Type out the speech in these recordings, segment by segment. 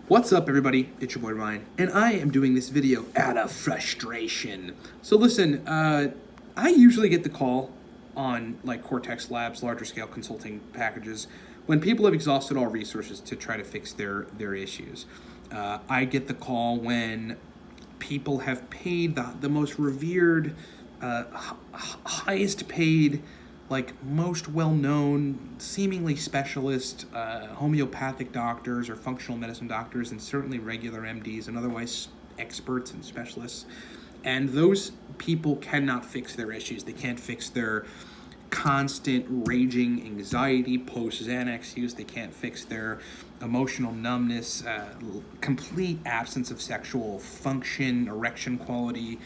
What's up, everybody? It's your boy Ryan, and I am doing this video out of frustration. So listen, I usually get the call on like Cortex Labs, larger scale consulting packages, when people have exhausted all resources to try to fix their issues. I get the call when people have paid the most revered, highest paid, like most well-known, seemingly specialist homeopathic doctors or functional medicine doctors, and certainly regular MDs and otherwise experts and specialists. And those people cannot fix their issues. They can't fix their constant raging anxiety post-Xanax use. They can't fix their emotional numbness, complete absence of sexual function, erection quality,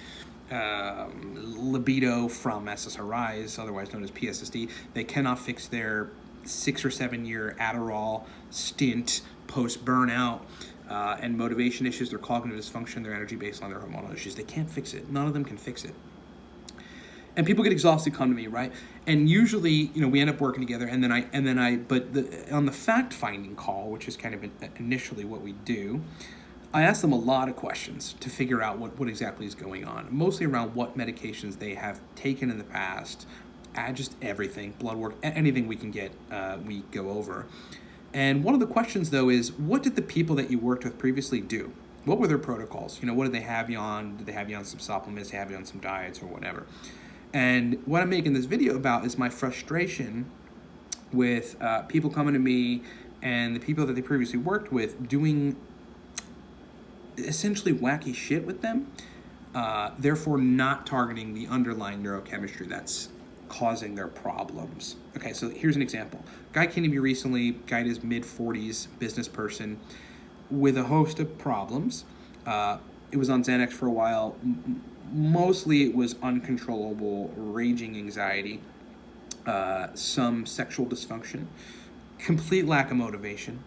libido from SSRIs, otherwise known as PSSD. They cannot fix their 6 or 7 year Adderall stint post-burnout, and motivation issues, their cognitive dysfunction, their energy baseline, their hormonal issues. They can't fix it. None of them can fix it. And people get exhausted, come to me, right? And usually, we end up working together, on the fact-finding call, which is kind of initially what we do, I ask them a lot of questions to figure out what exactly is going on, mostly around what medications they have taken in the past, just everything, blood work, anything we can get, we go over. And one of the questions, though, is what did the people that you worked with previously do? What were their protocols? What did they have you on? Did they have you on some supplements? Did they have you on some diets or whatever? And what I'm making this video about is my frustration with people coming to me and the people that they previously worked with doing essentially wacky shit with them, therefore not targeting the underlying neurochemistry that's causing their problems. Okay, so here's an example. Guy came to me recently, guy in his mid-40s, business person, with a host of problems. It was on Xanax for a while. Mostly it was uncontrollable, raging anxiety, some sexual dysfunction, complete lack of motivation,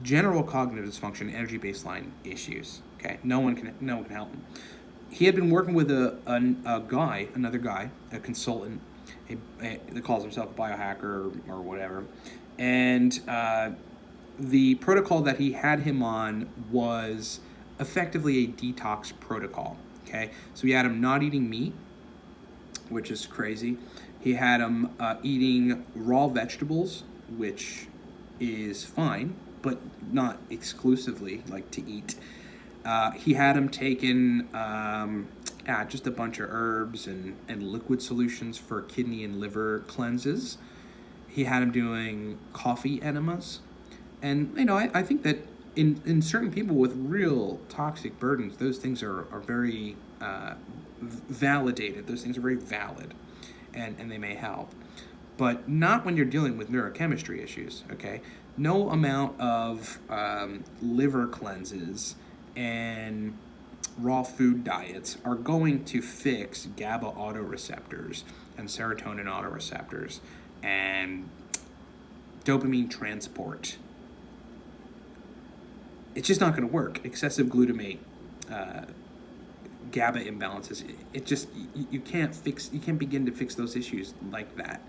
general cognitive dysfunction, energy baseline issues. Okay, no one can help him. He had been working with another guy, a consultant. That calls himself a biohacker or whatever, and the protocol that he had him on was effectively a detox protocol. Okay, so he had him not eating meat, which is crazy. He had him eating raw vegetables, which is fine, but not exclusively like to eat. He had him taking just a bunch of herbs and liquid solutions for kidney and liver cleanses. He had him doing coffee enemas. And, I think that in certain people with real toxic burdens, those things are very validated. Those things are very valid, and they may help. But not when you're dealing with neurochemistry issues, okay? No amount of liver cleanses and raw food diets are going to fix GABA autoreceptors and serotonin autoreceptors and dopamine transport. It's just not going to work. Excessive glutamate, GABA imbalances. It just, you can't begin to fix those issues like that.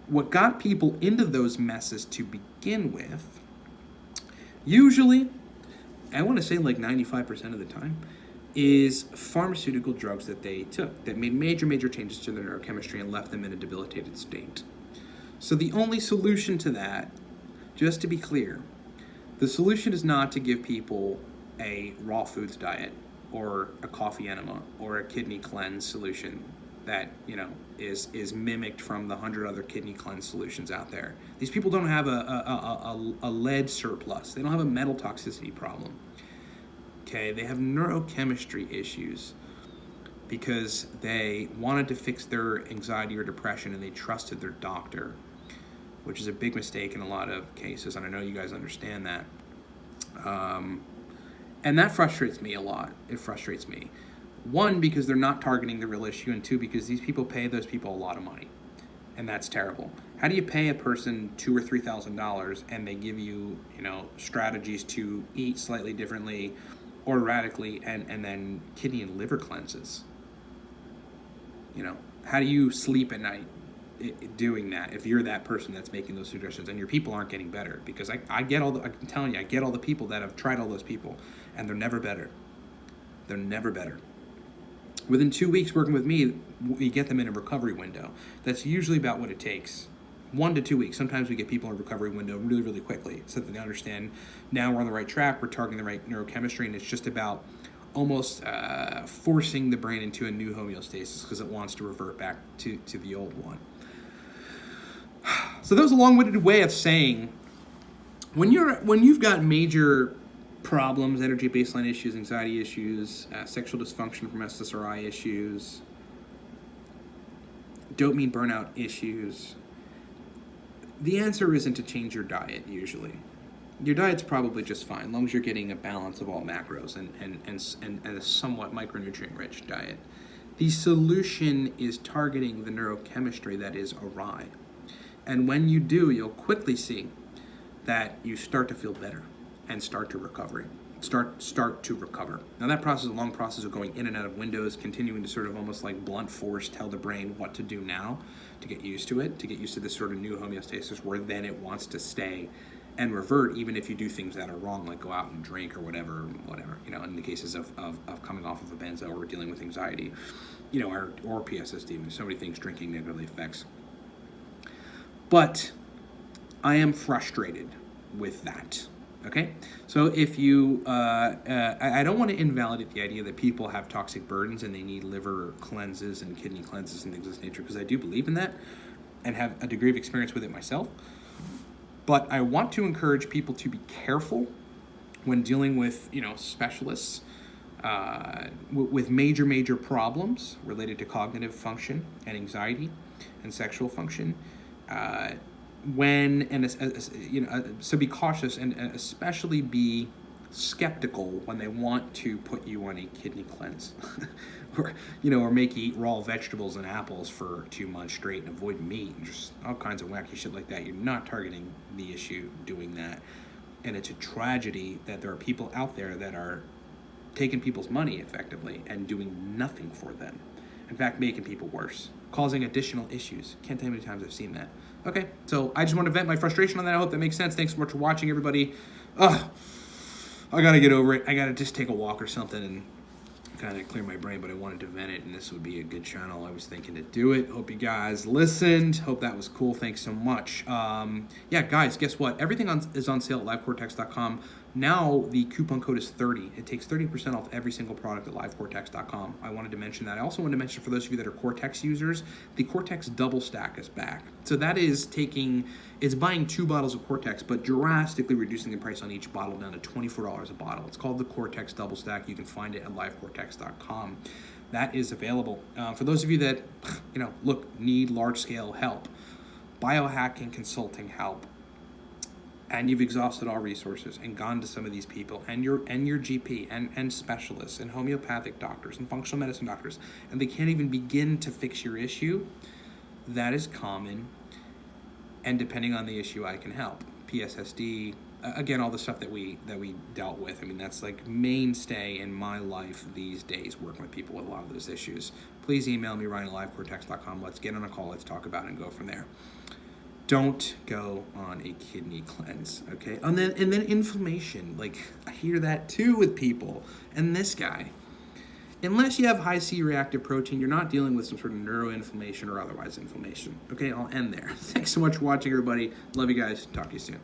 What got people into those messes to begin with, usually, I want to say like 95% of the time, is pharmaceutical drugs that they took that made major changes to their neurochemistry and left them in a debilitated state. So the only solution to that, just to be clear, the solution is not to give people a raw foods diet or a coffee enema or a kidney cleanse solution that is mimicked from the 100 other kidney cleanse solutions out there. These people don't have a lead surplus. They don't have a metal toxicity problem. Okay, they have neurochemistry issues because they wanted to fix their anxiety or depression and they trusted their doctor, which is a big mistake in a lot of cases, and I know you guys understand that. And that frustrates me a lot. It frustrates me. One, because they're not targeting the real issue, and two, because these people pay those people a lot of money, and that's terrible. How do you pay a person $2,000 or $3,000 and they give you, strategies to eat slightly differently or radically, and then kidney and liver cleanses? How do you sleep at night? doing that, if you're that person that's making those suggestions and your people aren't getting better, because I get all the, I'm telling you, I get all the people that have tried all those people and they're never better. They're never better. Within 2 weeks working with me, we get them in a recovery window. That's usually about what it takes. 1 to 2 weeks. Sometimes we get people in a recovery window really, really quickly so that they understand now we're on the right track, we're targeting the right neurochemistry, and it's just about almost forcing the brain into a new homeostasis because it wants to revert back to the old one. So that was a long-winded way of saying when you've got major problems, energy baseline issues, anxiety issues, sexual dysfunction from SSRI issues, dopamine burnout issues, the answer isn't to change your diet usually. Your diet's probably just fine, as long as you're getting a balance of all macros and a somewhat micronutrient-rich diet. The solution is targeting the neurochemistry that is awry. And when you do, you'll quickly see that you start to feel better and start to recover. Now that process is a long process of going in and out of windows, continuing to sort of almost like blunt force tell the brain what to do now to get used to it, to get used to this sort of new homeostasis where then it wants to stay and revert even if you do things that are wrong, like go out and drink or whatever, in the cases of coming off of a benzo or dealing with anxiety, or PSSD. I mean, so many things drinking negatively affects. But I am frustrated with that. Okay, so if you, I don't want to invalidate the idea that people have toxic burdens and they need liver cleanses and kidney cleanses and things of this nature, because I do believe in that and have a degree of experience with it myself. But I want to encourage people to be careful when dealing with, specialists with major problems related to cognitive function and anxiety and sexual function. So be cautious and especially be skeptical when they want to put you on a kidney cleanse or make you eat raw vegetables and apples for 2 months straight and avoid meat and just all kinds of wacky shit like that. You're not targeting the issue doing that. And it's a tragedy that there are people out there that are taking people's money effectively and doing nothing for them. In fact, making people worse, causing additional issues. Can't tell you how many times I've seen that. Okay, so I just want to vent my frustration on that. I hope that makes sense. Thanks so much for watching, everybody. I got to get over it. I got to just take a walk or something and kind of clear my brain, but I wanted to vent it, and this would be a good channel. I was thinking to do it. Hope you guys listened. Hope that was cool. Thanks so much. Yeah, guys, guess what? Everything is on sale at livecortex.com. Now the coupon code is 30. It takes 30% off every single product at livecortex.com. I wanted to mention that. I also wanted to mention for those of you that are Cortex users, the Cortex Double Stack is back. So that is buying 2 bottles of Cortex, but drastically reducing the price on each bottle down to $24 a bottle. It's called the Cortex Double Stack. You can find it at livecortex.com. That is available. For those of you that, need large-scale help, biohacking consulting help, and you've exhausted all resources and gone to some of these people and your GP and specialists and homeopathic doctors and functional medicine doctors, and they can't even begin to fix your issue, that is common. And depending on the issue, I can help. PSSD, again, all the stuff that we dealt with. I mean, that's like mainstay in my life these days, working with people with a lot of those issues. Please email me, Ryan@livecortex.com. Let's get on a call. Let's talk about it and go from there. Don't go on a kidney cleanse, okay? And then inflammation. Like, I hear that too with people. And this guy, unless you have high C-reactive protein, you're not dealing with some sort of neuroinflammation or otherwise inflammation. Okay, I'll end there. Thanks so much for watching, everybody. Love you guys. Talk to you soon.